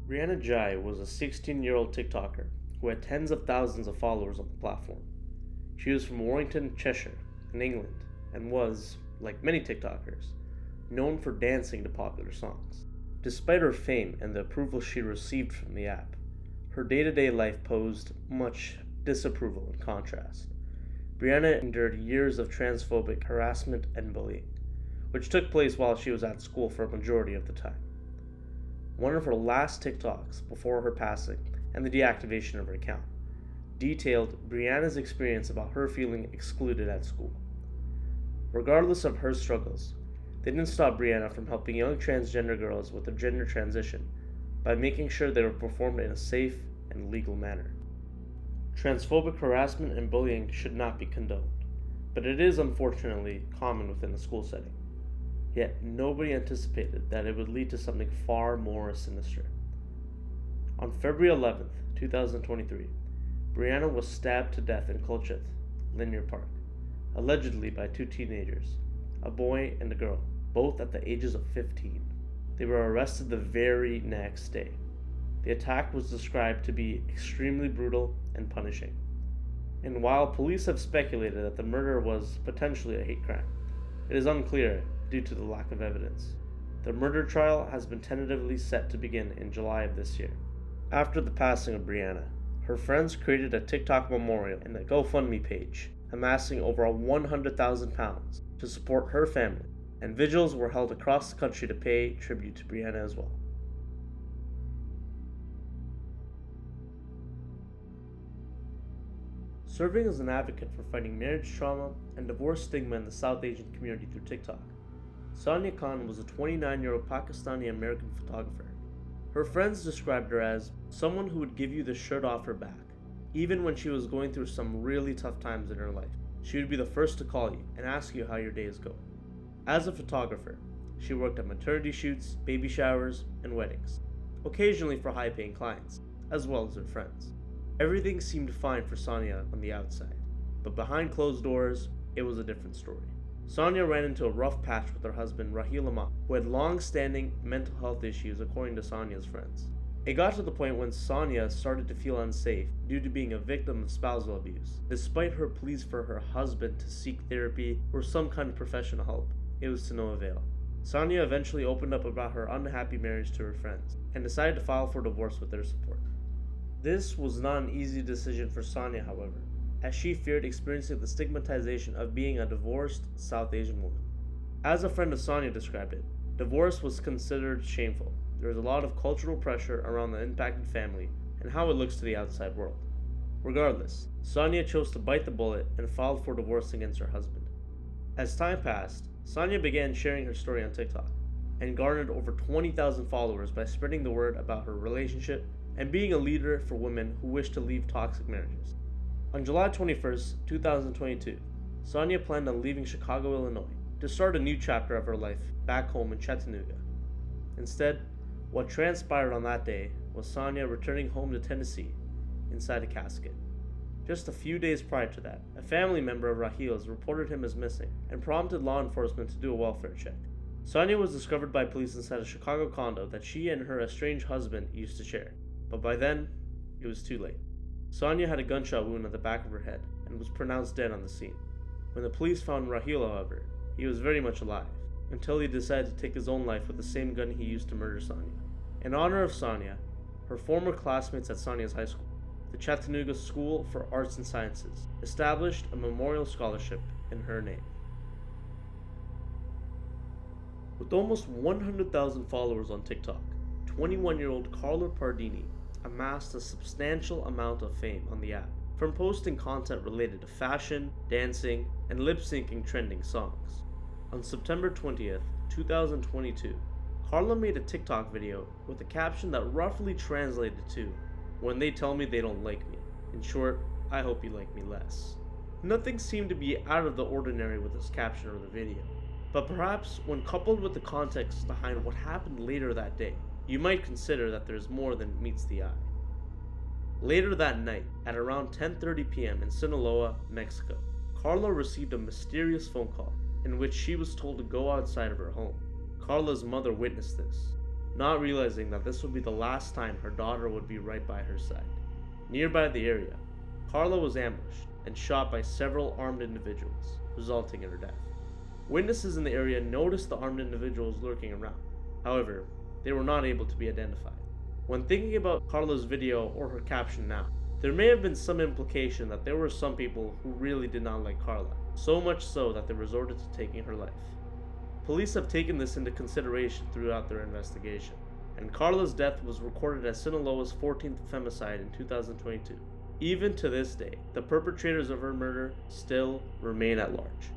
Brianna Jai was a 16-year-old TikToker who had tens of thousands of followers on the platform. She was from Warrington, Cheshire, in England, and was, like many TikTokers, known for dancing to popular songs. Despite her fame and the approval she received from the app, her day-to-day life posed much disapproval in contrast. Brianna endured years of transphobic harassment and bullying, which took place while she was at school for a majority of the time. One of her last TikToks before her passing and the deactivation of her account detailed Brianna's experience about her feeling excluded at school. Regardless of her struggles, they didn't stop Brianna from helping young transgender girls with their gender transition by making sure they were performed in a safe and legal manner. Transphobic harassment and bullying should not be condoned, but it is unfortunately common within a school setting. Yet nobody anticipated that it would lead to something far more sinister. On February 11th, 2023, Brianna was stabbed to death in Colchester, Linear Park, allegedly by two teenagers, a boy and a girl, both at the ages of 15. They were arrested the very next day. The attack was described to be extremely brutal and punishing. And while police have speculated that the murder was potentially a hate crime, it is unclear due to the lack of evidence. The murder trial has been tentatively set to begin in July of this year. After the passing of Brianna, her friends created a TikTok memorial and a GoFundMe page, amassing over £100,000 to support her family, and vigils were held across the country to pay tribute to Brianna as well. Serving as an advocate for fighting marriage trauma and divorce stigma in the South Asian community through TikTok, Sonia Khan was a 29-year-old Pakistani-American photographer. Her friends described her as someone who would give you the shirt off her back. Even when she was going through some really tough times in her life, she would be the first to call you and ask you how your day is going. As a photographer, she worked at maternity shoots, baby showers, and weddings, occasionally for high-paying clients, as well as her friends. Everything seemed fine for Sonia on the outside, but behind closed doors, it was a different story. Sonia ran into a rough patch with her husband Raheel Ahmad, who had long-standing mental health issues according to Sonia's friends. It got to the point when Sonia started to feel unsafe due to being a victim of spousal abuse. Despite her pleas for her husband to seek therapy or some kind of professional help, it was to no avail. Sonia eventually opened up about her unhappy marriage to her friends and decided to file for divorce with their support. This was not an easy decision for Sonia, however, as she feared experiencing the stigmatization of being a divorced South Asian woman. As a friend of Sonia described it, divorce was considered shameful. There was a lot of cultural pressure around the impacted family and how it looks to the outside world. Regardless, Sonia chose to bite the bullet and filed for divorce against her husband. As time passed, Sonia began sharing her story on TikTok and garnered over 20,000 followers by spreading the word about her relationship and being a leader for women who wish to leave toxic marriages. On July 21st, 2022, Sonia planned on leaving Chicago, Illinois, to start a new chapter of her life back home in Chattanooga. Instead, what transpired on that day was Sonia returning home to Tennessee inside a casket. Just a few days prior to that, a family member of Raheel's reported him as missing and prompted law enforcement to do a welfare check. Sonia was discovered by police inside a Chicago condo that she and her estranged husband used to share, but by then, it was too late. Sonia had a gunshot wound at the back of her head and was pronounced dead on the scene. When the police found Raheel, however, he was very much alive, until he decided to take his own life with the same gun he used to murder Sonia. In honor of Sonia, her former classmates at Sonia's high school, the Chattanooga School for Arts and Sciences, established a memorial scholarship in her name. With almost 100,000 followers on TikTok, 21-year-old Carla Pardini amassed a substantial amount of fame on the app from posting content related to fashion, dancing, and lip-syncing trending songs. On September 20th, 2022, Carla made a TikTok video with a caption that roughly translated to, "When they tell me they don't like me. In short, I hope you like me less." Nothing seemed to be out of the ordinary with this caption or the video, but perhaps when coupled with the context behind what happened later that day, you might consider that there's more than meets the eye. Later that night, at around 10:30 p.m. in Sinaloa, Mexico, Carla received a mysterious phone call in which she was told to go outside of her home. Carla's mother witnessed this. not realizing that this would be the last time her daughter would be right by her side. Nearby the area, Carla was ambushed and shot by several armed individuals, resulting in her death. Witnesses in the area noticed the armed individuals lurking around. However, they were not able to be identified. When thinking about Carla's video or her caption now, there may have been some implication that there were some people who really did not like Carla, so much so that they resorted to taking her life. Police have taken this into consideration throughout their investigation, and Carla's death was recorded as Sinaloa's 14th femicide in 2022. Even to this day, the perpetrators of her murder still remain at large.